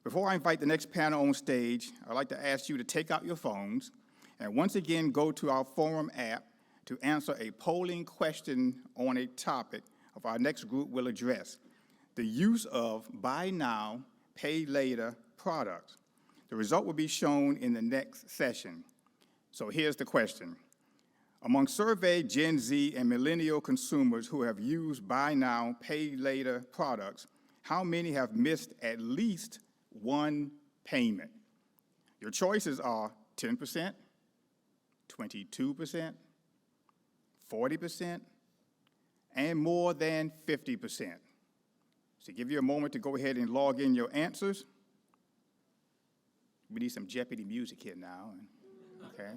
Before I invite the next panel on stage, I'd like to ask you to take out your phones and once again go to our forum app to answer a polling question on a topic of our next group will address: the use of buy now, pay later products. The result will be shown in the next session. So here's the question. Among surveyed Gen Z and millennial consumers who have used buy now, pay later products, how many have missed at least one payment? Your choices are 10%, 22%, 40%, and more than 50%. So give you a moment to go ahead and log in your answers. We need some Jeopardy music here now. Okay.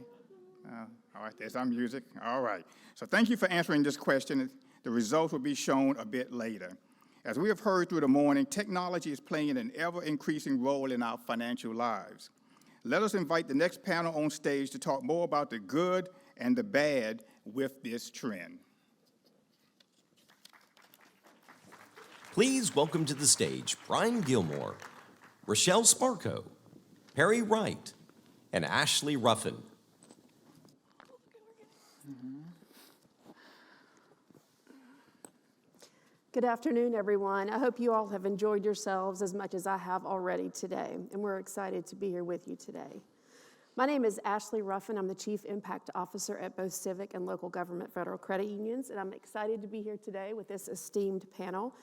All right, there's our music. All right. So thank you for answering this question. The results will be shown a bit later. As we have heard through the morning, technology is playing an ever-increasing role in our financial lives. Let us invite the next panel on stage to talk more about the good and the bad with this trend. Please welcome to the stage Brian Gilmore, Rochelle Sparko, Perry Wright, and Ashley Ruffin. Good afternoon, everyone. I hope you all have enjoyed yourselves as much as I have already today, and we're excited to be here with you today. My name is Ashley Ruffin. I'm the Chief Impact Officer at both Civic and local government federal credit unions, and I'm excited to be here today with this esteemed panel.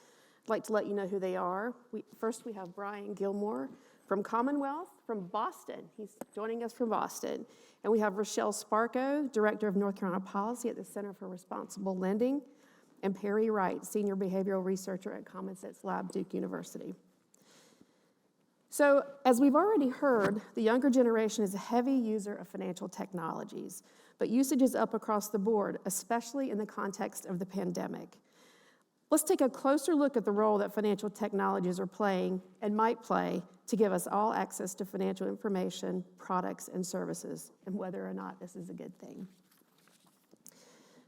I'd like to let you know who they are. First, we have Brian Gilmore from Commonwealth, from Boston. He's joining us from Boston. And we have Rochelle Sparko, Director of North Carolina Policy at the Center for Responsible Lending, and Perry Wright, Senior Behavioral Researcher at Common Sense Lab, Duke University. So, as we've already heard, the younger generation is a heavy user of financial technologies, but usage is up across the board, especially in the context of the pandemic. Let's take a closer look at the role that financial technologies are playing and might play to give us all access to financial information, products, and services, and whether or not this is a good thing.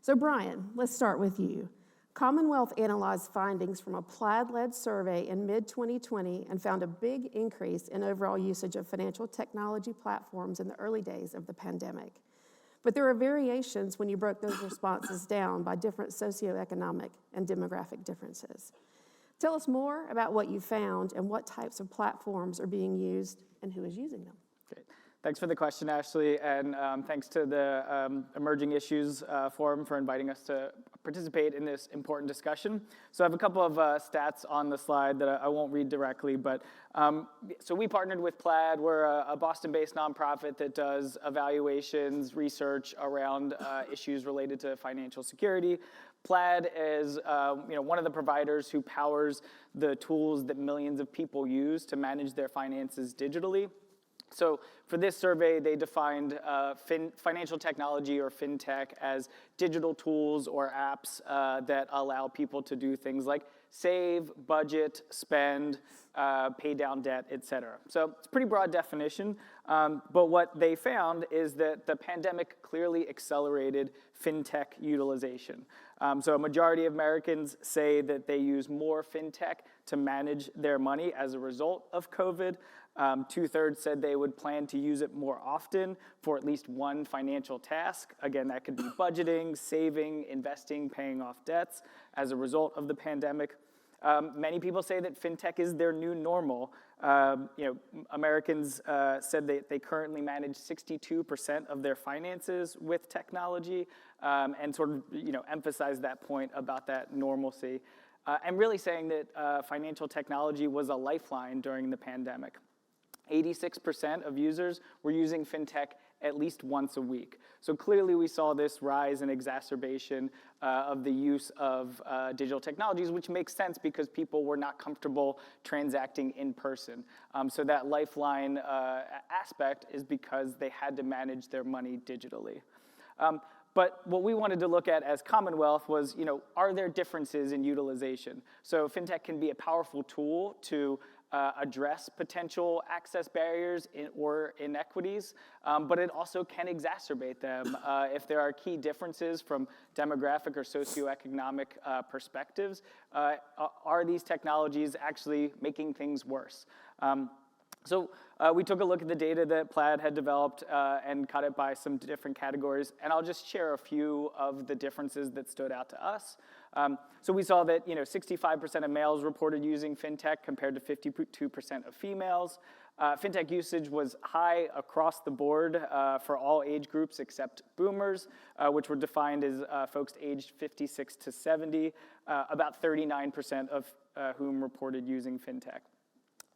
So, Brian, let's start with you. Commonwealth analyzed findings from a Plaid-led survey in mid-2020 and found a big increase in overall usage of financial technology platforms in the early days of the pandemic. But there are variations when you broke those responses down by different socioeconomic and demographic differences. Tell us more about what you found and what types of platforms are being used and who is using them. Great. Thanks for the question, Ashley, and thanks to the Emerging Issues Forum for inviting us to participate in this important discussion. So I have a couple of stats on the slide that I won't read directly, but so we partnered with Plaid. We're a Boston-based nonprofit that does evaluations, research around issues related to financial security. Plaid is one of the providers who powers the tools that millions of people use to manage their finances digitally. So for this survey, they defined financial technology or fintech as digital tools or apps that allow people to do things like save, budget, spend, pay down debt, et cetera. So it's a pretty broad definition, but what they found is that the pandemic clearly accelerated fintech utilization. So a majority of Americans say that they use more fintech to manage their money as a result of COVID. 2/3 said they would plan to use it more often for at least one financial task. Again, that could be budgeting, saving, investing, paying off debts as a result of the pandemic. Many people say that fintech is their new normal. Americans said that they currently manage 62% of their finances with technology, and sort of emphasize that point about that normalcy, and really saying that financial technology was a lifeline during the pandemic. 86% of users were using fintech at least once a week. So clearly we saw this rise and exacerbation of the use of digital technologies, which makes sense because people were not comfortable transacting in person. So that lifeline aspect is because they had to manage their money digitally. But what we wanted to look at as Commonwealth was, are there differences in utilization? So fintech can be a powerful tool to address potential access barriers or inequities, but it also can exacerbate them if there are key differences from demographic or socioeconomic perspectives. Are these technologies actually making things worse? So we took a look at the data that Plaid had developed and cut it by some different categories, and I'll just share a few of the differences that stood out to us. So we saw that 65% of males reported using fintech compared to 52% of females. Fintech usage was high across the board for all age groups except boomers, which were defined as folks aged 56 to 70, about 39% of whom reported using fintech.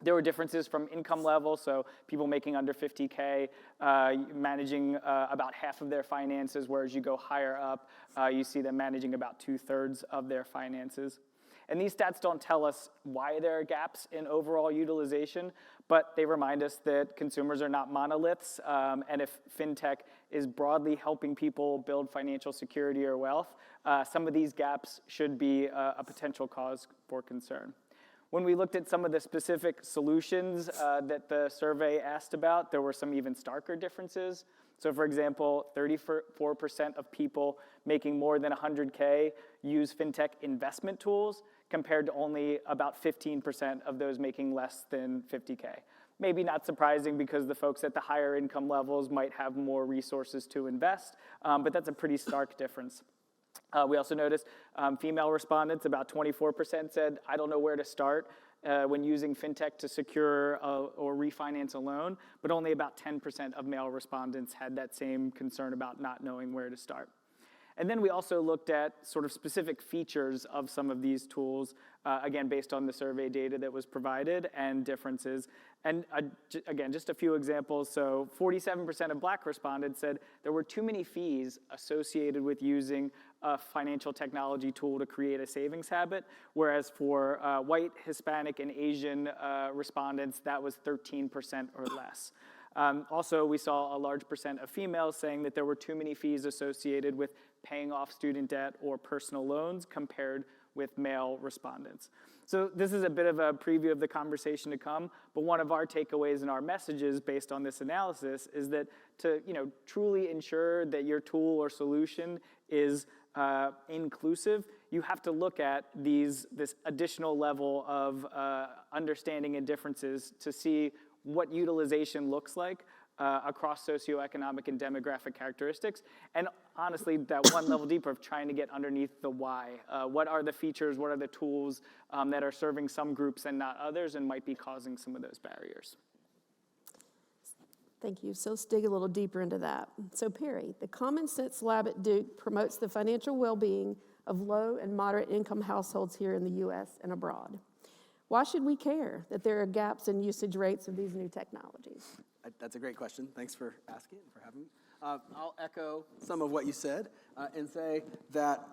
There were differences from income level, so people making under 50K managing about half of their finances, whereas you go higher up, you see them managing about 2/3 of their finances. And these stats don't tell us why there are gaps in overall utilization, but they remind us that consumers are not monoliths, and if fintech is broadly helping people build financial security or wealth, some of these gaps should be a potential cause for concern. When we looked at some of the specific solutions that the survey asked about, there were some even starker differences. So for example, 34% of people making more than 100K use fintech investment tools, compared to only about 15% of those making less than 50K. Maybe not surprising because the folks at the higher income levels might have more resources to invest, but that's a pretty stark difference. We also noticed female respondents, about 24% said, I don't know where to start when using fintech to secure or refinance a loan, but only about 10% of male respondents had that same concern about not knowing where to start. And then we also looked at sort of specific features of some of these tools, again, based on the survey data that was provided and differences. And again, just a few examples. So 47% of Black respondents said there were too many fees associated with using a financial technology tool to create a savings habit, whereas for white, Hispanic, and Asian respondents, that was 13% or less. Also, we saw a large percent of females saying that there were too many fees associated with paying off student debt or personal loans compared with male respondents. So this is a bit of a preview of the conversation to come, but one of our takeaways and our messages based on this analysis is that to truly ensure that your tool or solution is inclusive, you have to look at this additional level of understanding and differences to see what utilization looks like across socioeconomic and demographic characteristics, and honestly, that one level deeper of trying to get underneath the why. What are the features, what are the tools that are serving some groups and not others and might be causing some of those barriers? Thank you. So let's dig a little deeper into that. So Perry, the Common Sense Lab at Duke promotes the financial well-being of low and moderate income households here in the U.S. and abroad. Why should we care that there are gaps in usage rates of these new technologies? That's a great question. Thanks for asking and for having me. I'll echo some of what you said and say that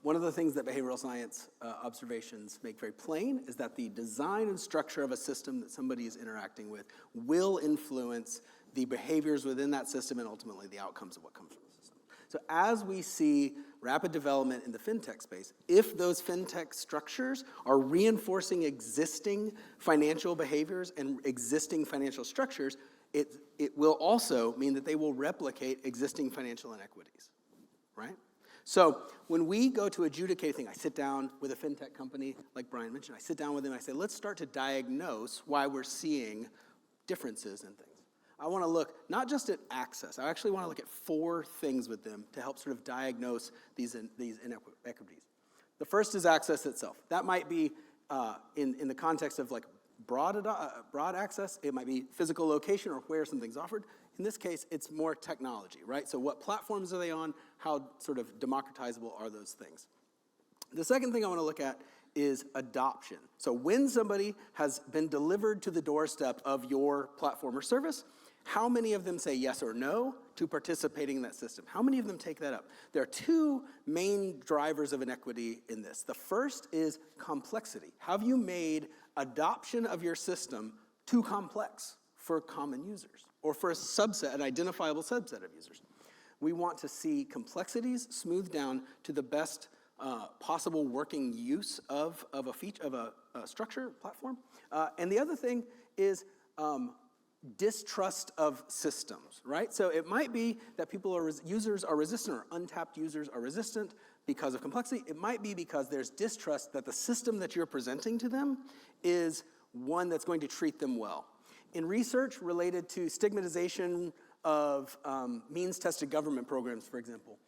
one of the things that behavioral science observations make very plain is that the design and structure of a system that somebody is interacting with will influence the behaviors within that system and ultimately the outcomes of what comes from the system. So as we see rapid development in the fintech space, if those fintech structures are reinforcing existing financial behaviors and existing financial structures, it will also mean that they will replicate existing financial inequities, right? So when we go to adjudicate a thing, I sit down with a fintech company, like Brian mentioned, I sit down with them and I say, let's start to diagnose why we're seeing differences in things. I want to look not just at access, I actually want to look at 4 things with them to help sort of diagnose these inequities. The first is access itself. That might be in the context of like broad access, it might be physical location or where something's offered. In this case, it's more technology, right? So what platforms are they on? How sort of democratizable are those things? The second thing I want to look at is adoption. So when somebody has been delivered to the doorstep of your platform or service, how many of them say yes or no to participating in that system? How many of them take that up? There are 2 main drivers of inequity in this. The first is complexity. Have you made adoption of your system too complex for common users or for a subset, an identifiable subset of users? We want to see complexities smoothed down to the best possible working use of a feature, of a structure, platform. And the other thing is distrust of systems, right? So it might be that users are resistant or untapped users are resistant because of complexity. It might be because there's distrust that the system that you're presenting to them is one that's going to treat them well. In research related to stigmatization of means-tested government programs, for example,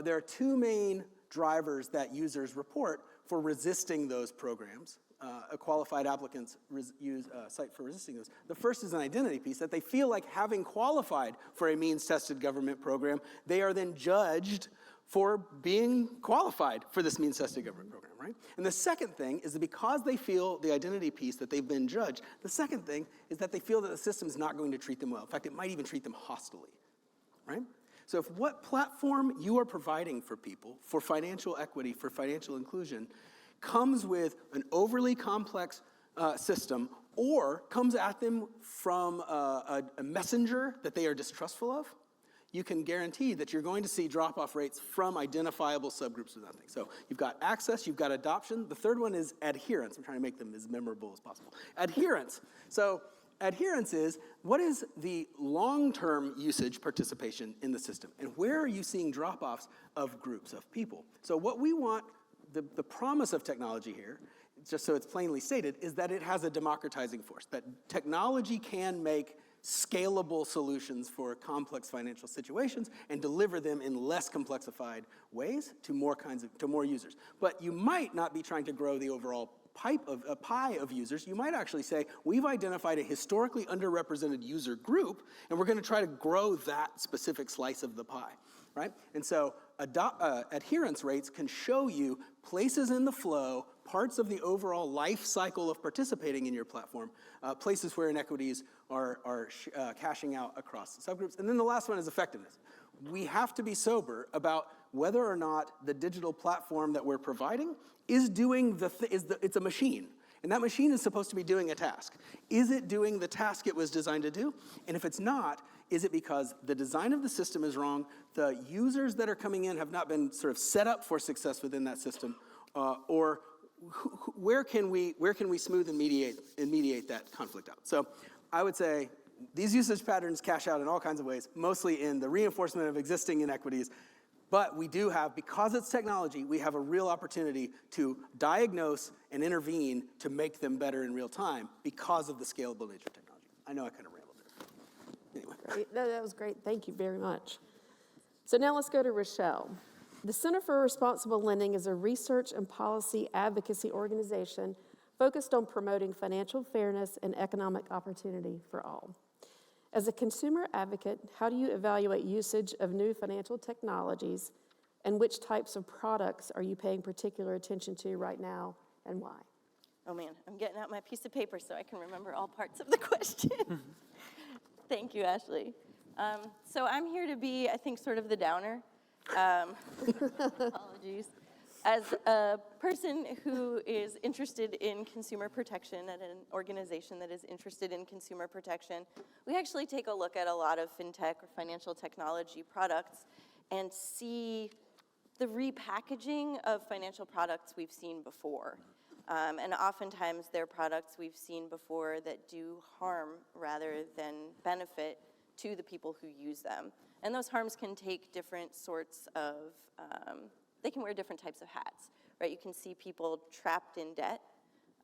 there are two main drivers that users report for resisting those programs. Qualified applicants cite for resisting those. The first is an identity piece, that they feel like having qualified for a means-tested government program, they are then judged for being qualified for this means-tested government program, right? And the second thing is that because they feel the identity piece that they've been judged, the second thing is that they feel that the system is not going to treat them well. In fact, it might even treat them hostilely, right? So if what platform you are providing for people, for financial equity, for financial inclusion, comes with an overly complex system or comes at them from a messenger that they are distrustful of, you can guarantee that you're going to see drop-off rates from identifiable subgroups of nothing. So you've got access, you've got adoption. The third one is adherence. I'm trying to make them as memorable as possible. Adherence. So adherence is, what is the long-term usage participation in the system? And where are you seeing drop-offs of groups of people? So what we want, the promise of technology here, just so it's plainly stated, is that it has a democratizing force, that technology can make scalable solutions for complex financial situations and deliver them in less complexified ways to more users. But you might not be trying to grow the overall pie of users. You might actually say, we've identified a historically underrepresented user group, and we're going to try to grow that specific slice of the pie, right? And so adherence rates can show you places in the flow, parts of the overall life cycle of participating in your platform, places where inequities are cashing out across subgroups. And then the last one is effectiveness. We have to be sober about whether or not the digital platform that we're providing is doing it's a machine. And that machine is supposed to be doing a task. Is it doing the task it was designed to do? And if it's not, is it because the design of the system is wrong, the users that are coming in have not been sort of set up for success within that system, or where can we smooth and mediate that conflict out? So I would say these usage patterns cash out in all kinds of ways, mostly in the reinforcement of existing inequities. But we do have, because it's technology, we have a real opportunity to diagnose and intervene to make them better in real time because of the scalable nature of technology. I know I kind of rambled there. Anyway. Great. No, that was great. Thank you very much. So now let's go to Rochelle. The Center for Responsible Lending is a research and policy advocacy organization focused on promoting financial fairness and economic opportunity for all. As a consumer advocate, how do you evaluate usage of new financial technologies, and which types of products are you paying particular attention to right now, and why? Oh man, I'm getting out my piece of paper so I can remember all parts of the question. Thank you, Ashley. So I'm here to be, I think, sort of the downer. Apologies. As a person who is interested in consumer protection at an organization that is interested in consumer protection, we actually take a look at a lot of fintech or financial technology products and see the repackaging of financial products we've seen before. And oftentimes they're products we've seen before that do harm rather than benefit to the people who use them. And those harms can take different sorts of, they can wear different types of hats, right? You can see people trapped in debt,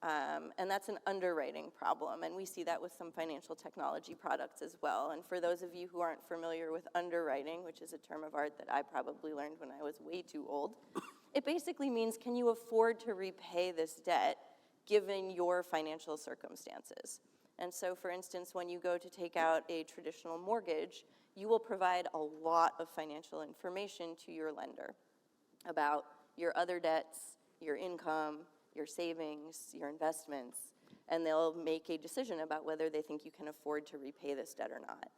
and that's an underwriting problem. And we see that with some financial technology products as well. And for those of you who aren't familiar with underwriting, which is a term of art that I probably learned when I was way too old, it basically means, can you afford to repay this debt given your financial circumstances? And so, for instance, when you go to take out a traditional mortgage, you will provide a lot of financial information to your lender about your other debts, your income, your savings, your investments, and they'll make a decision about whether they think you can afford to repay this debt or not.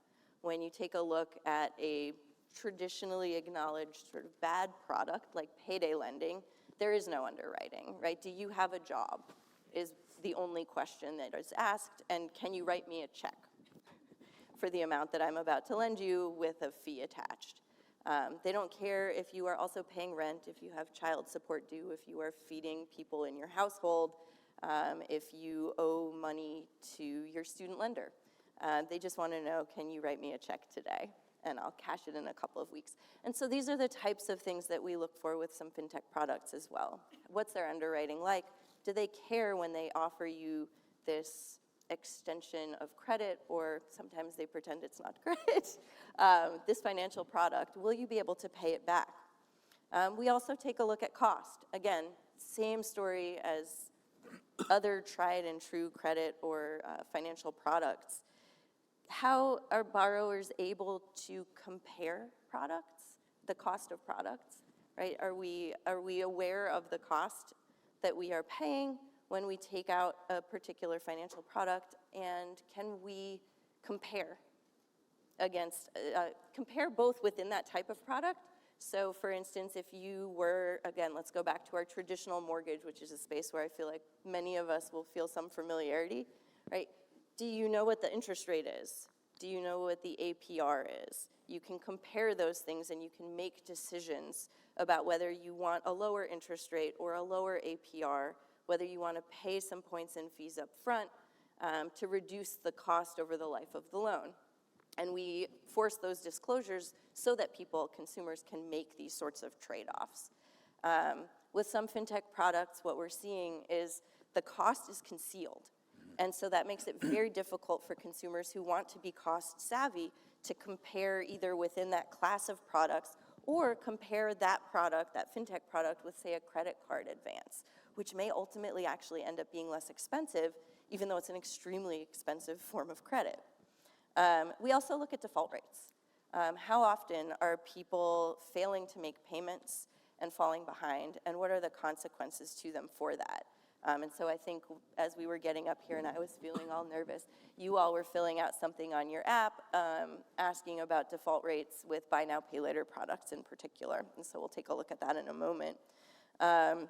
When you take a look at a traditionally acknowledged sort of bad product like payday lending, there is no underwriting, right? Do you have a job is the only question that is asked, and can you write me a check for the amount that I'm about to lend you with a fee attached? They don't care if you are also paying rent, if you have child support due, if you are feeding people in your household, if you owe money to your student lender. They just want to know, can you write me a check today? And I'll cash it in a couple of weeks. And so these are the types of things that we look for with some fintech products as well. What's their underwriting like? Do they care when they offer you this extension of credit, or sometimes they pretend it's not credit, this financial product, will you be able to pay it back? We also take a look at cost. Again, same story as other tried and true credit or financial products. How are borrowers able to compare products, the cost of products, right? Are we aware of the cost that we are paying when we take out a particular financial product, and can we compare against, compare both within that type of product? So for instance, if you were, again, let's go back to our traditional mortgage, which is a space where I feel like many of us will feel some familiarity, right? Do you know what the interest rate is? Do you know what the APR is? You can compare those things and you can make decisions about whether you want a lower interest rate or a lower APR, whether you want to pay some points and fees up front to reduce the cost over the life of the loan. And we force those disclosures so that people, consumers, can make these sorts of trade-offs. With some fintech products, what we're seeing is the cost is concealed. And so that makes it very difficult for consumers who want to be cost savvy to compare either within that class of products or compare that product, that fintech product, with, say, a credit card advance, which may ultimately actually end up being less expensive, even though it's an extremely expensive form of credit. We also look at default rates. How often are people failing to make payments and falling behind, and what are the consequences to them for that? And so I think as we were getting up here and I was feeling all nervous, you all were filling out something on your app asking about default rates with buy now, pay later products in particular. And so we'll take a look at that in a moment. And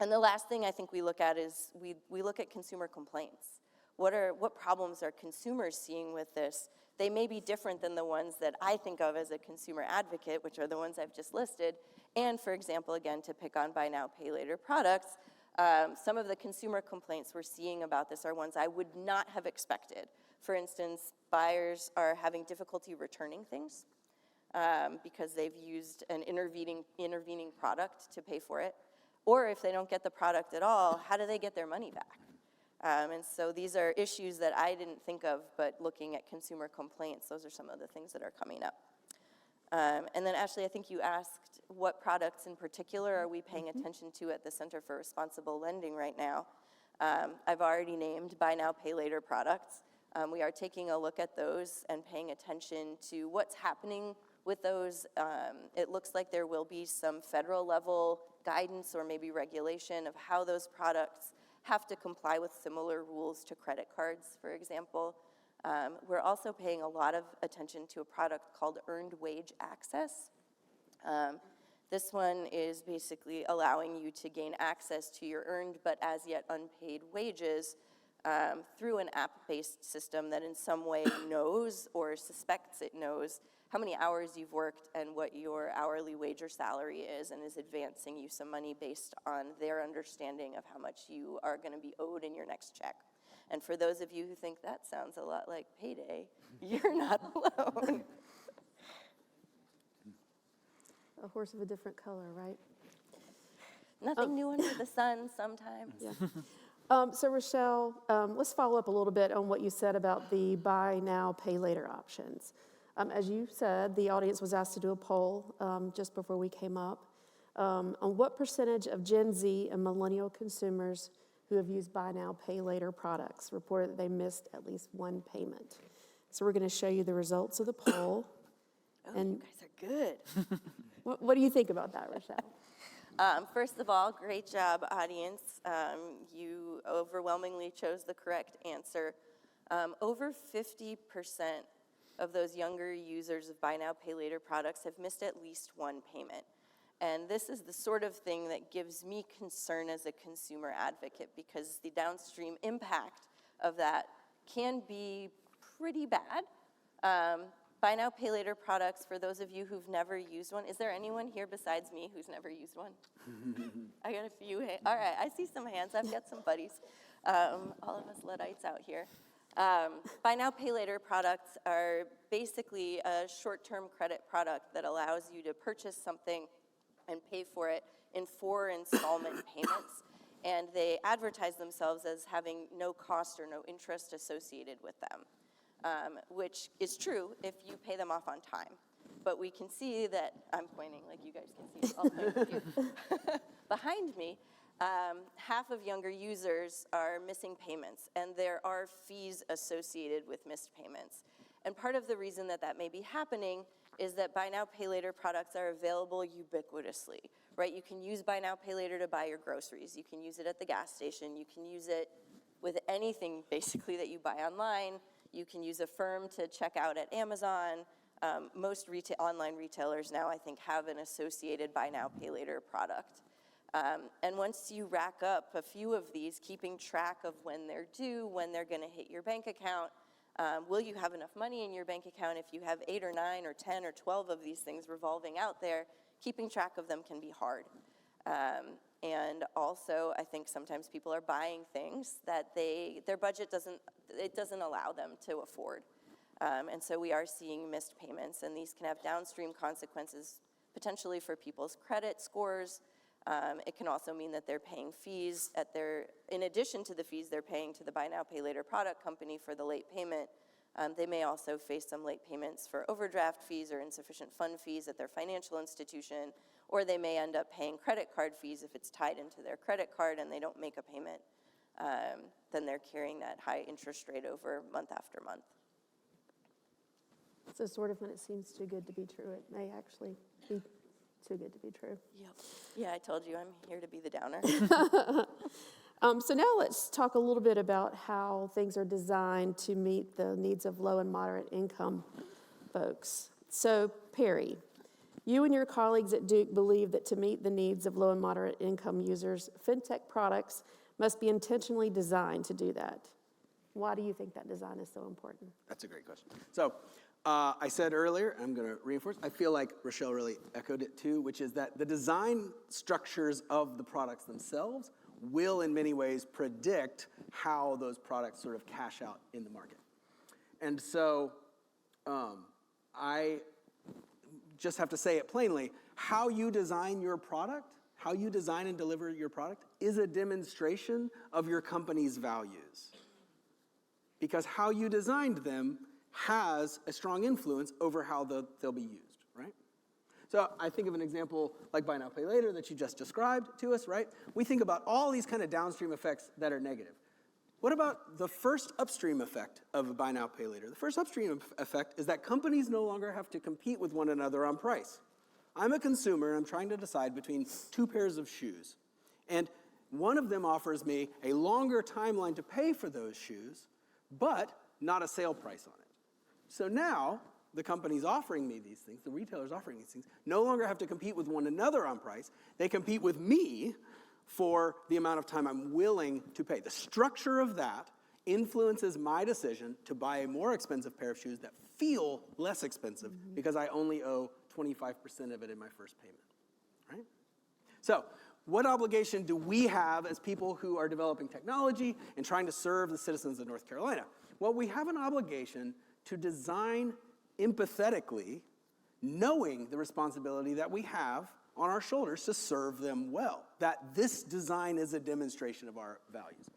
the last thing I think we look at is we look at consumer complaints. What problems are consumers seeing with this? They may be different than the ones that I think of as a consumer advocate, which are the ones I've just listed. And for example, again, to pick on buy now, pay later products, some of the consumer complaints we're seeing about this are ones I would not have expected. For instance, buyers are having difficulty returning things because they've used an intervening product to pay for it. Or if they don't get the product at all, how do they get their money back? And so these are issues that I didn't think of, but looking at consumer complaints, those are some of the things that are coming up. And then Ashley, I think you asked what products in particular are we paying attention to at the Center for Responsible Lending right now. I've already named buy now, pay later products. We are taking a look at those and paying attention to what's happening with those. It looks like there will be some federal level guidance or maybe regulation of how those products have to comply with similar rules to credit cards, for example. We're also paying a lot of attention to a product called Earned Wage Access. This one is basically allowing you to gain access to your earned but as yet unpaid wages through an app-based system that in some way knows or suspects it knows how many hours you've worked and what your hourly wage or salary is, and is advancing you some money based on their understanding of how much you are going to be owed in your next check. And for those of you who think that sounds a lot like payday, you're not alone. A horse of a different color, right? Nothing new under the sun sometimes. Yeah. So Rochelle, let's follow up a little bit on what you said about the buy now, pay later options. As you said, the audience was asked to do a poll just before we came up on what percentage of Gen Z and millennial consumers who have used buy now, pay later products reported that they missed at least one payment. So we're going to show you the results of the poll. Oh, you guys are good. What do you think about that, Rochelle? First of all, great job, audience. You overwhelmingly chose the correct answer. Over 50% of those younger users of buy now, pay later products have missed at least one payment. And this is the sort of thing that gives me concern as a consumer advocate, because the downstream impact of that can be pretty bad. Buy now, pay later products, for those of you who've never used one, is there anyone here besides me who's never used one? I got a few hands. All right, I see some hands. I've got some buddies. All of us Luddites out here. Buy now, pay later products are basically a short-term credit product that allows you to purchase something and pay for it in 4 installment payments. and they advertise themselves as having no cost or no interest associated with them, which is true if you pay them off on time. But we can see that, I'm pointing like you guys can see, I'll point with you. Behind me, half of younger users are missing payments, and there are fees associated with missed payments. And part of the reason that that may be happening is that buy now, pay later products are available ubiquitously, right? You can use buy now, pay later to buy your groceries. You can use it at the gas station. You can use it with anything basically that you buy online. You can use Affirm to check out at Amazon. Most online retailers now, I think, have an associated buy now, pay later product. And once you rack up a few of these, keeping track of when they're due, when they're going to hit your bank account, will you have enough money in your bank account if you have 8 or 9 or 10 or 12 of these things revolving out there? Keeping track of them can be hard. And also, I think sometimes people are buying things that their budget doesn't allow them to afford. And so we are seeing missed payments, and these can have downstream consequences potentially for people's credit scores. It can also mean that they're paying fees in addition to the fees they're paying to the buy now, pay later product company for the late payment. They may also face some late payments for overdraft fees or insufficient fund fees at their financial institution, or they may end up paying credit card fees if it's tied into their credit card and they don't make a payment. Then they're carrying that high interest rate over month after month. So sort of when it seems too good to be true, it may actually be too good to be true. Yep. Yeah, I told you I'm here to be the downer. So now let's talk a little bit about how things are designed to meet the needs of low and moderate income folks. So Perry, you and your colleagues at Duke believe that to meet the needs of low and moderate income users, fintech products must be intentionally designed to do that. Why do you think that design is so important? That's a great question. So I said earlier, I'm going to reinforce, I feel like Rochelle really echoed it too, which is that the design structures of the products themselves will in many ways predict how those products sort of cash out in the market. And so I just have to say it plainly, how you design your product, how you design and deliver your product is a demonstration of your company's values. Because how you designed them has a strong influence over how they'll be used, right? So I think of an example like buy now, pay later that you just described to us, right? We think about all these kind of downstream effects that are negative. What about the first upstream effect of a buy now, pay later? The first upstream effect is that companies no longer have to compete with one another on price. I'm a consumer and I'm trying to decide between 2 pairs of shoes. And one of them offers me a longer timeline to pay for those shoes, but not a sale price on it. So now, the companies offering me these things, the retailers offering these things, no longer have to compete with one another on price. They compete with me for the amount of time I'm willing to pay. The structure of that influences my decision to buy a more expensive pair of shoes that feel less expensive because I only owe 25% of it in my first payment, right? So, what obligation do we have as people who are developing technology and trying to serve the citizens of North Carolina? Well, we have an obligation to design empathetically, knowing the responsibility that we have on our shoulders to serve them well, that this design is a demonstration of our values.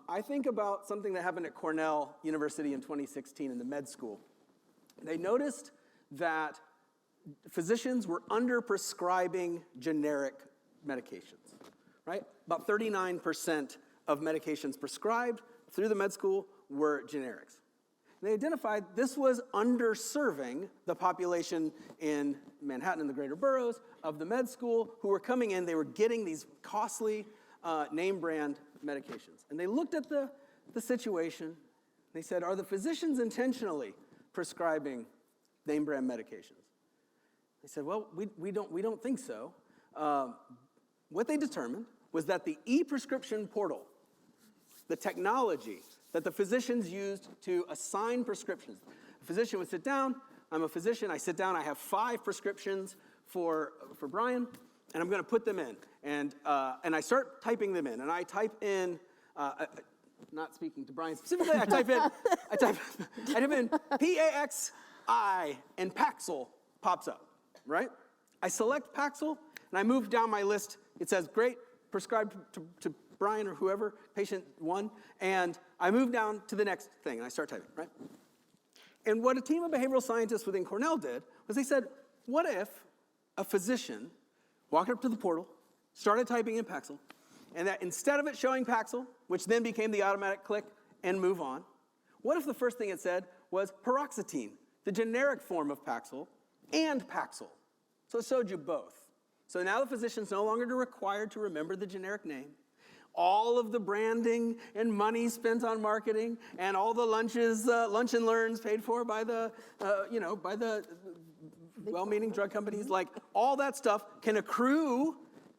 I think about something that happened at Cornell University in 2016 in the med school. They noticed that physicians were under-prescribing generic medications, right? About 39% of medications prescribed through the med school were generics. And they identified this was underserving the population in Manhattan and the greater boroughs of the med school who were coming in. They were getting these costly name brand medications. And they looked at the situation. They said, are the physicians intentionally prescribing name brand medications? They said, well, we don't think so. What they determined was that the e-prescription portal, the technology that the physicians used to assign prescriptions. A physician would sit down, I'm a physician, I sit down, I have 5 prescriptions for Brian, and I'm gonna put them in. And I start typing them in, and I type in, not speaking to Brian specifically, I type in P-A-X-I, and Paxil pops up, right? I select Paxil, and I move down my list. It says, great, prescribed to Brian or whoever, patient 1, and I move down to the next thing, and I start typing, right? And what a team of behavioral scientists within Cornell did was they said, what if a physician walked up to the portal, started typing in Paxil, and that instead of it showing Paxil, which then became the automatic click and move on, what if the first thing it said was paroxetine, the generic form of Paxil, and Paxil? So it showed you both. So now the physician's no longer required to remember the generic name. All of the branding and money spent on marketing and all the lunches, lunch and learns paid for by the, by the well-meaning drug companies, like all that stuff can accrue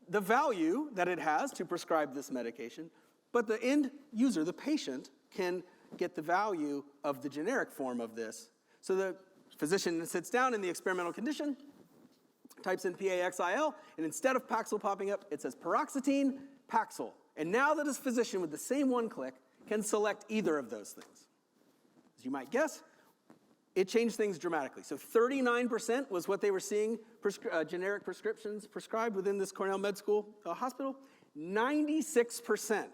the value that it has to prescribe this medication, but the end user, the patient, can get the value of the generic form of this. So the physician sits down in the experimental condition, types in Paxil, and instead of Paxil popping up, it says paroxetine, Paxil. And now that his physician, with the same one click, can select either of those things. As you might guess, it changed things dramatically. So 39% was what they were seeing generic prescriptions prescribed within this Cornell Med School hospital. 96%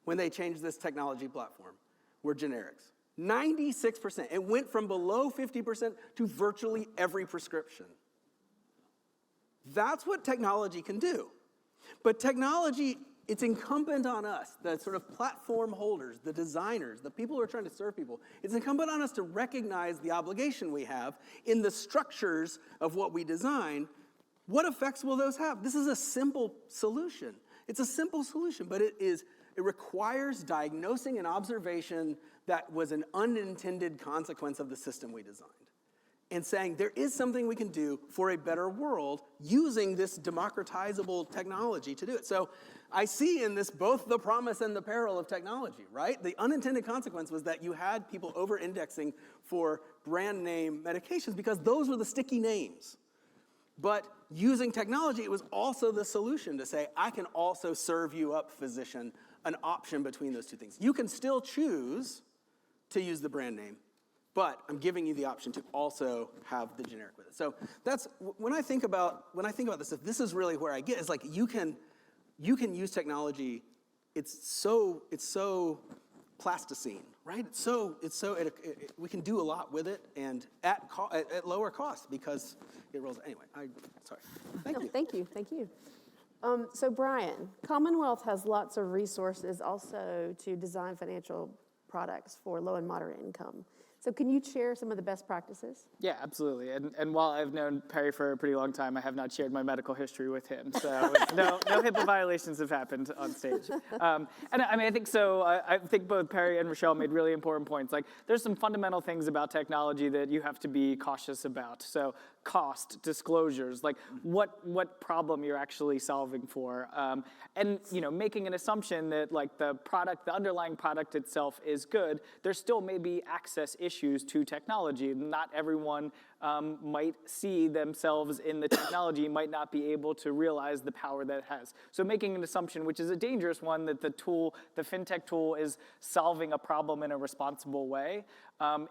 when they changed this technology platform were generics. 96%. It went from below 50% to virtually every prescription. That's what technology can do. But technology, it's incumbent on us, the sort of platform holders, the designers, the people who are trying to serve people, it's incumbent on us to recognize the obligation we have in the structures of what we design. What effects will those have? This is a simple solution. It's a simple solution, but it requires diagnosing and observation that was an unintended consequence of the system we designed. And saying there is something we can do for a better world using this democratizable technology to do it. So I see in this both the promise and the peril of technology, right? The unintended consequence was that you had people over-indexing for brand name medications because those were the sticky names. But using technology, it was also the solution to say, I can also serve you up, physician, an option between those two things. You can still choose to use the brand name, but I'm giving you the option to also have the generic with it. So that's, when I think about this is really where I get, is like you can use technology, it's so plasticine, right? We can do a lot with it and at lower cost because it rolls. Anyway, sorry. Thank you. Thank you. So Brian, Commonwealth has lots of resources also to design financial products for low and moderate income. So can you share some of the best practices? Yeah, absolutely. And while I've known Perry for a pretty long time, I have not shared my medical history with him. So no HIPAA violations have happened on stage. And I mean, I think so. I think both Perry and Rochelle made really important points. Like, there's some fundamental things about technology that you have to be cautious about. So cost, disclosures, like what problem you're actually solving for. And, making an assumption that like the underlying product itself is good, there still may be access issues to technology. Not everyone might see themselves in the technology, might not be able to realize the power that it has. So making an assumption, which is a dangerous one, that the fintech tool is solving a problem in a responsible way.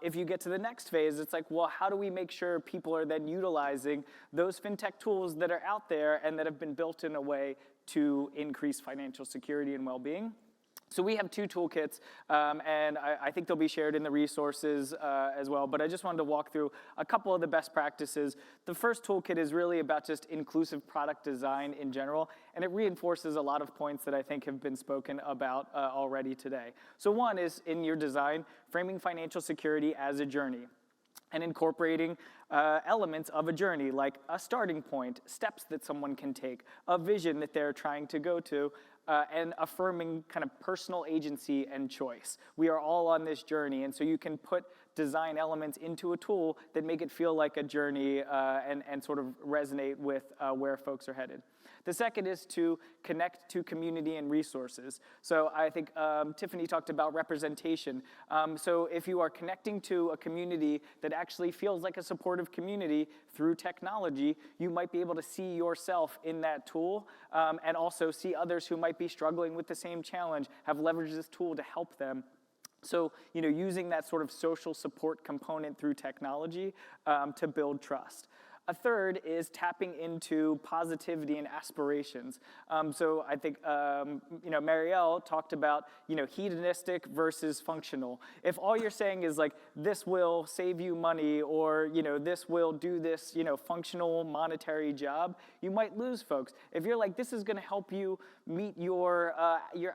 If you get to the next phase, it's like, well, how do we make sure people are then utilizing those fintech tools that are out there and that have been built in a way to increase financial security and well-being? So we have two toolkits, and I think they'll be shared in the resources as well, but I just wanted to walk through a couple of the best practices. The first toolkit is really about just inclusive product design in general, and it reinforces a lot of points that I think have been spoken about already today. So one is, in your design, framing financial security as a journey and incorporating elements of a journey, like a starting point, steps that someone can take, a vision that they're trying to go to, and affirming kind of personal agency and choice. We are all on this journey, and so you can put design elements into a tool that make it feel like a journey and sort of resonate with where folks are headed. The second is to connect to community and resources. So I think Tiffany talked about representation. So if you are connecting to a community that actually feels like a supportive community through technology, you might be able to see yourself in that tool and also see others who might be struggling with the same challenge, have leveraged this tool to help them. So, using that sort of social support component through technology to build trust. A third is tapping into positivity and aspirations. So I think, Marielle talked about, hedonistic versus functional. If all you're saying is like, this will save you money, or, this will do this, functional monetary job, you might lose folks. If you're like, this is gonna help you meet your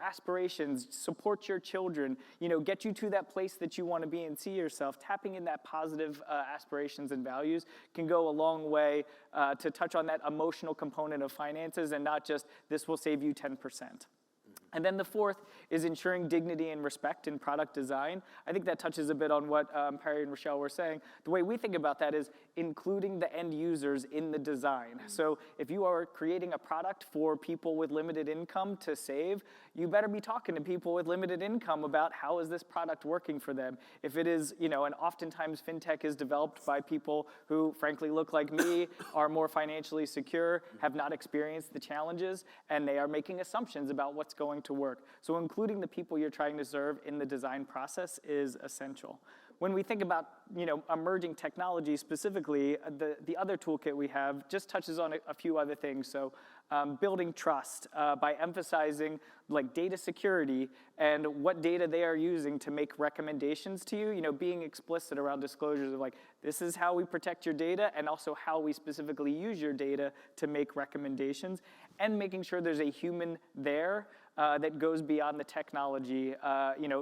aspirations, support your children, get you to that place that you wanna be and see yourself, tapping in that positive aspirations and values can go a long way to touch on that emotional component of finances and not just, this will save you 10%. And then the fourth is ensuring dignity and respect in product design. I think that touches a bit on what Perry and Rochelle were saying. The way we think about that is including the end users in the design. So if you are creating a product for people with limited income to save, you better be talking to people with limited income about how is this product working for them. If it is, and oftentimes fintech is developed by people who frankly look like me, are more financially secure, have not experienced the challenges, and they are making assumptions about what's going to work. So including the people you're trying to serve in the design process is essential. When we think about, emerging technology specifically, the other toolkit we have just touches on a few other things. So building trust by emphasizing like data security and what data they are using to make recommendations to you, being explicit around disclosures of like, this is how we protect your data and also how we specifically use your data to make recommendations, and making sure there's a human there that goes beyond the technology.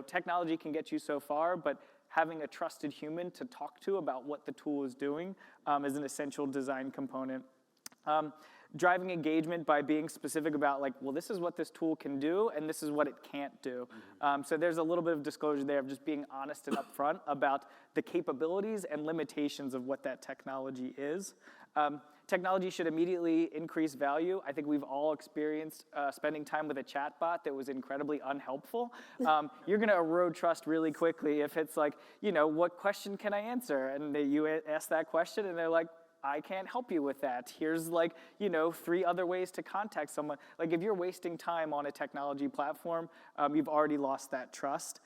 Technology can get you so far, but having a trusted human to talk to about what the tool is doing is an essential design component. Driving engagement by being specific about like, well, this is what this tool can do and this is what it can't do. So there's a little bit of disclosure there of just being honest and upfront about the capabilities and limitations of what that technology is. Technology should immediately increase value. I think we've all experienced spending time with a chatbot that was incredibly unhelpful. You're gonna erode trust really quickly if it's like, what question can I answer? And you ask that question and they're like, I can't help you with that. Here's like, 3 other ways to contact someone. Like if you're wasting time on a technology platform, you've already lost that trust.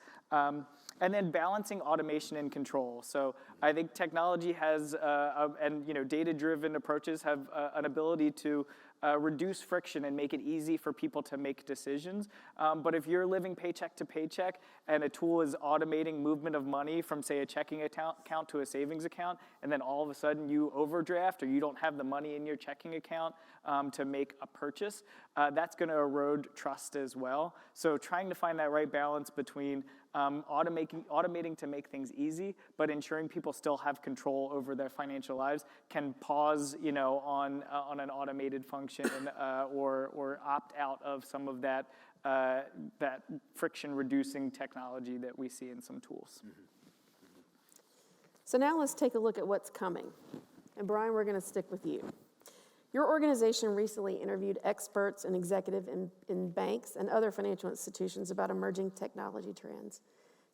And then balancing automation and control. So I think technology has, data-driven approaches have an ability to reduce friction and make it easy for people to make decisions. But if you're living paycheck to paycheck and a tool is automating movement of money from, say, a checking account to a savings account, and then all of a sudden you overdraft or you don't have the money in your checking account to make a purchase, that's going to erode trust as well. So trying to find that right balance between automating to make things easy, but ensuring people still have control over their financial lives can pause, on an automated function or opt out of some of that friction-reducing technology that we see in some tools. So now let's take a look at what's coming. And Brian, we're going to stick with you. Your organization recently interviewed experts and executives in banks and other financial institutions about emerging technology trends.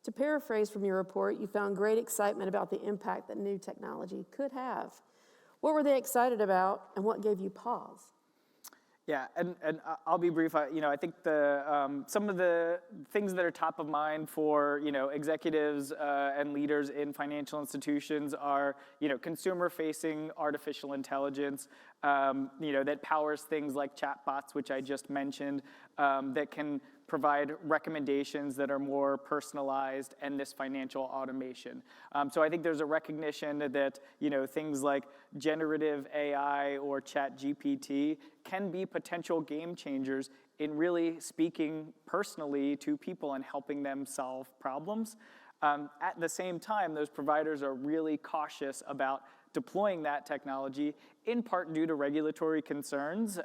To paraphrase from your report, you found great excitement about the impact that new technology could have. What were they excited about, and what gave you pause? Yeah, and I'll be brief. I think some of the things that are top of mind for executives and leaders in financial institutions are consumer-facing artificial intelligence that powers things like chatbots, which I just mentioned, that can provide recommendations that are more personalized, and this financial automation. So I think there's a recognition that things like generative AI or ChatGPT can be potential game changers in really speaking personally to people and helping them solve problems. At the same time, those providers are really cautious about deploying that technology, in part due to regulatory concerns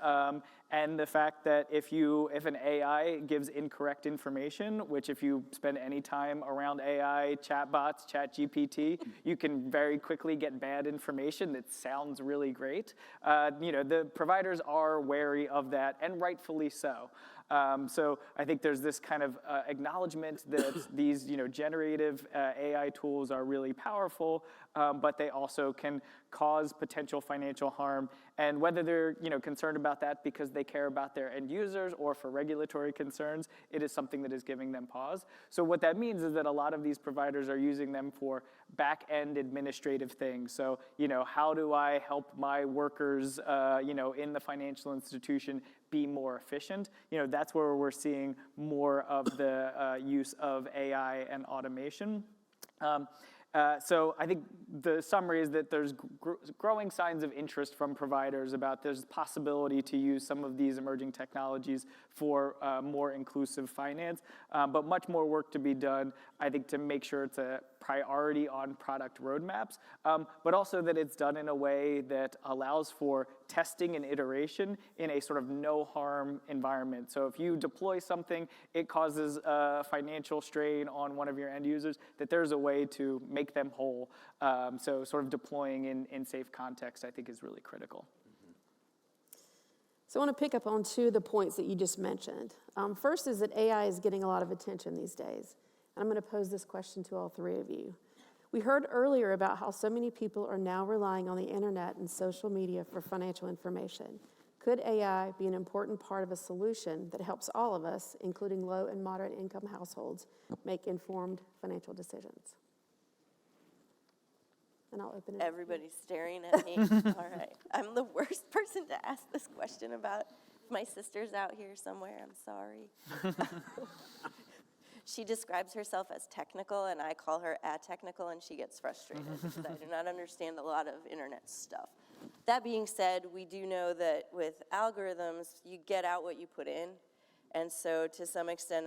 and the fact that if an AI gives incorrect information, which if you spend any time around AI, chatbots, ChatGPT, you can very quickly get bad information that sounds really great. The providers are wary of that, and rightfully so. So I think there's this kind of acknowledgement that these generative AI tools are really powerful, but they also can cause potential financial harm. And whether they're concerned about that because they care about their end users or for regulatory concerns, it is something that is giving them pause. So what that means is that a lot of these providers are using them for back-end administrative things. So how do I help my workers in the financial institution be more efficient? That's where we're seeing more of the use of AI and automation. So I think the summary is that there's growing signs of interest from providers about there's possibility to use some of these emerging technologies for more inclusive finance, but much more work to be done, I think, to make sure it's a priority on product roadmaps, but also that it's done in a way that allows for testing and iteration in a sort of no-harm environment. So if you deploy something, it causes a financial strain on one of your end users, that there's a way to make them whole. So sort of deploying in safe context, I think, is really critical. So I want to pick up on two of the points that you just mentioned. First is that AI is getting a lot of attention these days. I'm going to pose this question to all three of you. We heard earlier about how so many people are now relying on the internet and social media for financial information. Could AI be an important part of a solution that helps all of us, including low and moderate income households, make informed financial decisions? And I'll open it. Everybody's staring at me. All right. I'm the worst person to ask this question about. My sister's out here somewhere. I'm sorry. She describes herself as technical, and I call her atechnical, and she gets frustrated because I do not understand a lot of internet stuff. That being said, we do know that with algorithms, you get out what you put in. And so to some extent,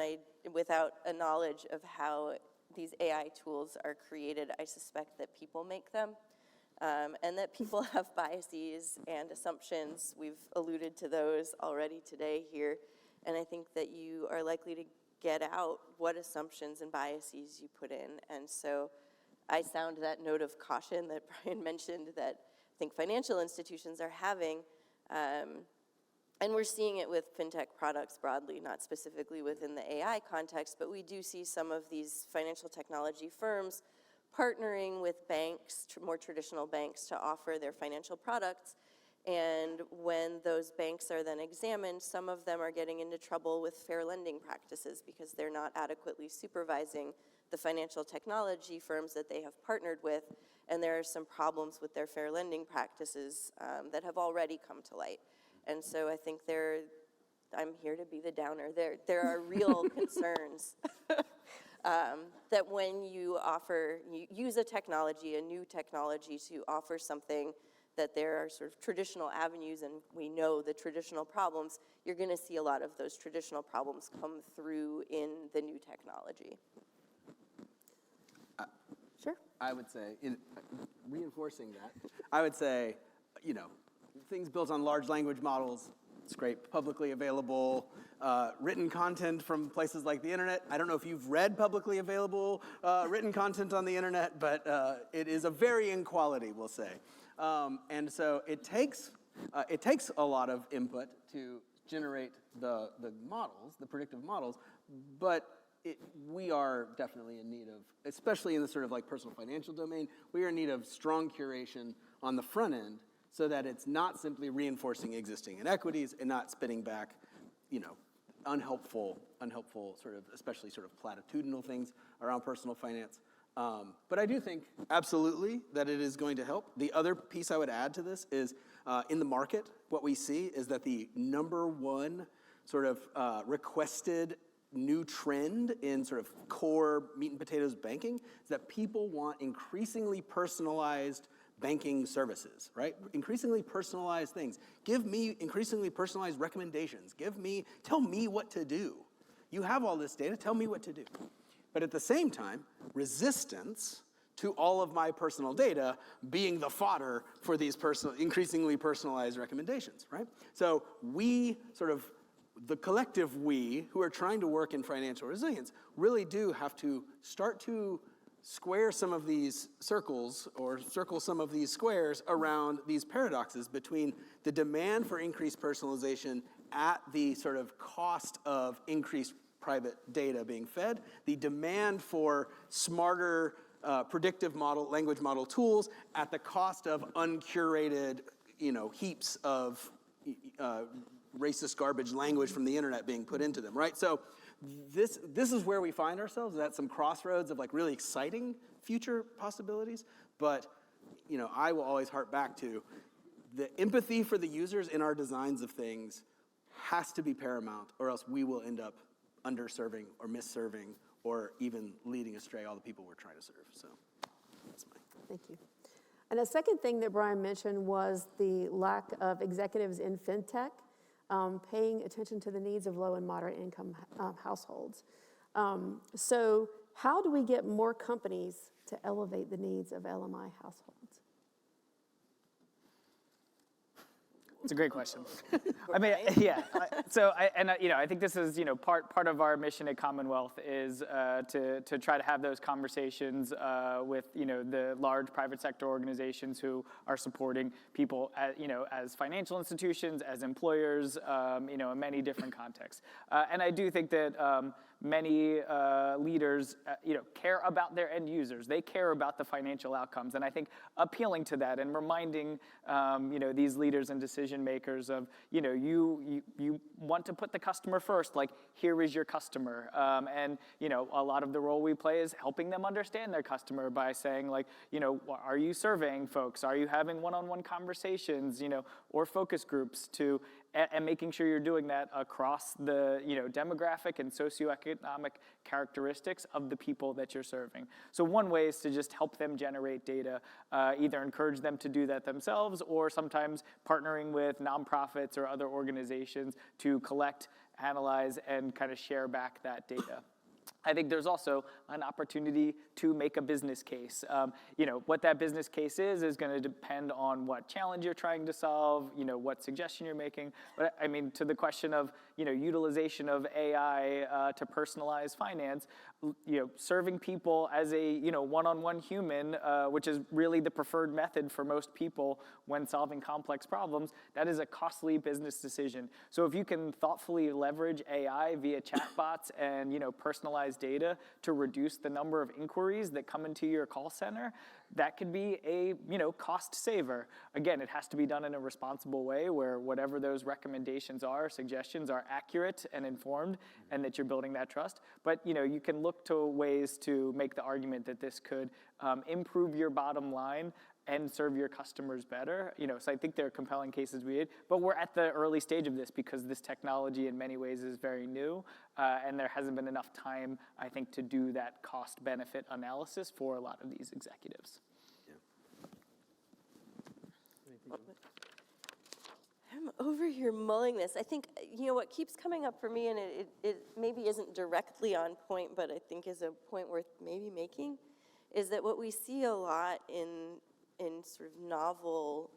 without a knowledge of how these AI tools are created, I suspect that people make them, and that people have biases and assumptions. We've alluded to those already today here, and I think that you are likely to get out what assumptions and biases you put in. And so I sound that note of caution that Brian mentioned that I think financial institutions are having, and we're seeing it with fintech products broadly, not specifically within the AI context, but we do see some of these financial technology firms partnering with banks, more traditional banks, to offer their financial products. And when those banks are then examined, some of them are getting into trouble with fair lending practices because they're not adequately supervising the financial technology firms that they have partnered with. And there are some problems with their fair lending practices that have already come to light. And so I think I'm here to be the downer. There are real concerns that when you use a new technology to offer something, that there are sort of traditional avenues, and we know the traditional problems, you're going to see a lot of those traditional problems come through in the new technology. Sure. I would say, in reinforcing that, I would say, things built on large language models, it's great, publicly available, written content from places like the internet. I don't know if you've read publicly available written content on the internet, but it is of varying quality, we'll say. And so it takes a lot of input to generate the models, the predictive models, but we are definitely in need of, especially in the sort of like personal financial domain, we are in need of strong curation on the front end so that it's not simply reinforcing existing inequities and not spitting back, unhelpful sort of, especially sort of platitudinal things around personal finance. But I do think absolutely that it is going to help. The other piece I would add to this is in the market, what we see is that the number one sort of requested new trend in sort of core meat and potatoes banking is that people want increasingly personalized banking services, right? Increasingly personalized things. Give me increasingly personalized recommendations. Tell me what to do. You have all this data, tell me what to do. But at the same time, resistance to all of my personal data being the fodder for these increasingly personalized recommendations, right? So the collective we who are trying to work in financial resilience really do have to start to square some of these circles or circle some of these squares around these paradoxes between the demand for increased personalization at the sort of cost of increased private data being fed, the demand for smarter predictive model, language model tools at the cost of uncurated, heaps of racist garbage language from the internet being put into them, right? So this is where we find ourselves, at some crossroads of like really exciting future possibilities. But, I will always harp back to the empathy for the users in our designs of things has to be paramount, or else we will end up underserving or misserving or even leading astray all the people we're trying to serve. So that's mine. Thank you. And a second thing that Brian mentioned was the lack of executives in fintech paying attention to the needs of low and moderate income households. So how do we get more companies to elevate the needs of LMI households? It's a great question. I mean, yeah. I think this is, part of our mission at Commonwealth is to try to have those conversations with, the large private sector organizations who are supporting people, as financial institutions, as employers, in many different contexts. And I do think that many leaders, care about their end users. They care about the financial outcomes. And I think appealing to that and reminding, these leaders and decision makers of, you want to put the customer first, like here is your customer. And, a lot of the role we play is helping them understand their customer by saying like, are you surveying folks? Are you having one-on-one conversations, or focus groups and making sure you're doing that across the demographic and socioeconomic characteristics of the people that you're serving. So one way is to just help them generate data, either encourage them to do that themselves or sometimes partnering with nonprofits or other organizations to collect, analyze, and kind of share back that data. I think there's also an opportunity to make a business case. What that business case is going to depend on what challenge you're trying to solve, what suggestion you're making. But I mean, to the question of, utilization of AI to personalize finance, serving people as a, one-on-one human, which is really the preferred method for most people when solving complex problems, that is a costly business decision. So if you can thoughtfully leverage AI via chatbots and, personalized data to reduce the number of inquiries that come into your call center, that could be a, cost saver. Again, it has to be done in a responsible way where whatever those recommendations are, suggestions are accurate and informed, and that you're building that trust. But, you can look to ways to make the argument that this could improve your bottom line and serve your customers better. So I think there are compelling cases we did, but we're at the early stage of this because this technology in many ways is very new, and there hasn't been enough time, I think, to do that cost-benefit analysis for a lot of these executives. I'm over here mulling this. I think, what keeps coming up for me, and it maybe isn't directly on point, but I think is a point worth maybe making, is that what we see a lot in sort of novel,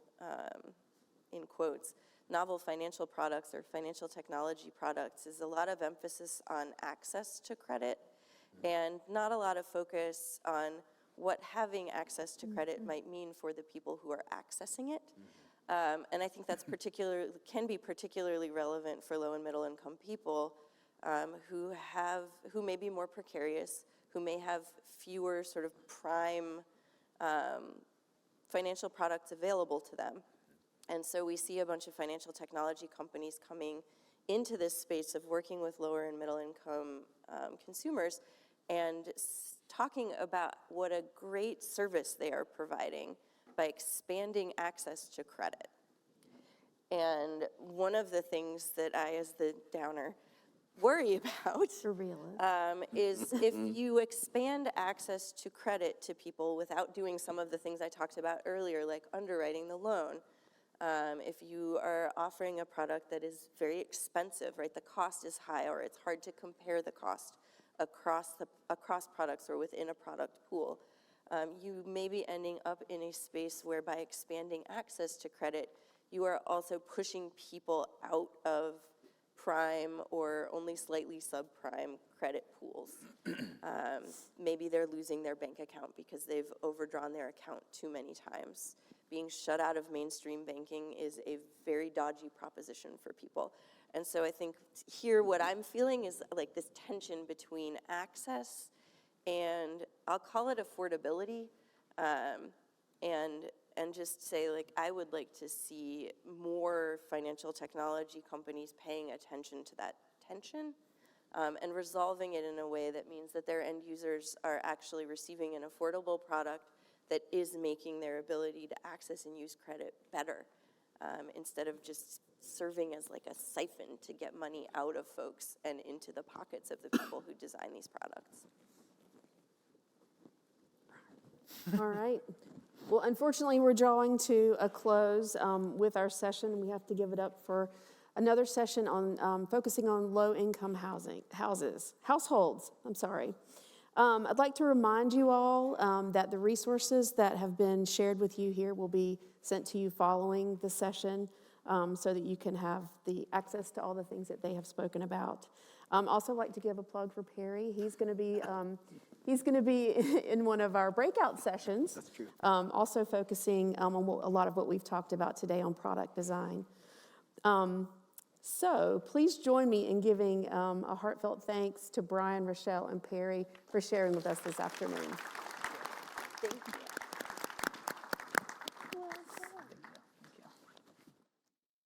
in quotes, novel financial products or financial technology products is a lot of emphasis on access to credit and not a lot of focus on what having access to credit might mean for the people who are accessing it. And I think that's can be particularly relevant for low and middle income people who may be more precarious, who may have fewer sort of prime financial products available to them. And so we see a bunch of financial technology companies coming into this space of working with lower and middle income consumers and talking about what a great service they are providing by expanding access to credit. And one of the things that I, as the downer, worry about is if you expand access to credit to people without doing some of the things I talked about earlier, like underwriting the loan, if you are offering a product that is very expensive, right, the cost is high or it's hard to compare the cost across products or within a product pool, you may be ending up in a space where by expanding access to credit, you are also pushing people out of prime or only slightly subprime credit pools. Maybe they're losing their bank account because they've overdrawn their account too many times. Being shut out of mainstream banking is a very dodgy proposition for people. And so I think here what I'm feeling is like this tension between access and I'll call it affordability, and just say, like, I would like to see more financial technology companies paying attention to that tension and resolving it in a way that means that their end users are actually receiving an affordable product that is making their ability to access and use credit better, instead of just serving as like a siphon to get money out of folks and into the pockets of the people who design these products. All right. Well, unfortunately, we're drawing to a close with our session. We have to give it up for another session on focusing on low-income households. I'd like to remind you all that the resources that have been shared with you here will be sent to you following the session, so that you can have the access to all the things that they have spoken about. Also like to give a plug for Perry. He's going to be in one of our breakout sessions. That's true. Also focusing on a lot of what we've talked about today on product design. So please join me in giving a heartfelt thanks to Brian, Rochelle, and Perry for sharing with us this afternoon. Thank you.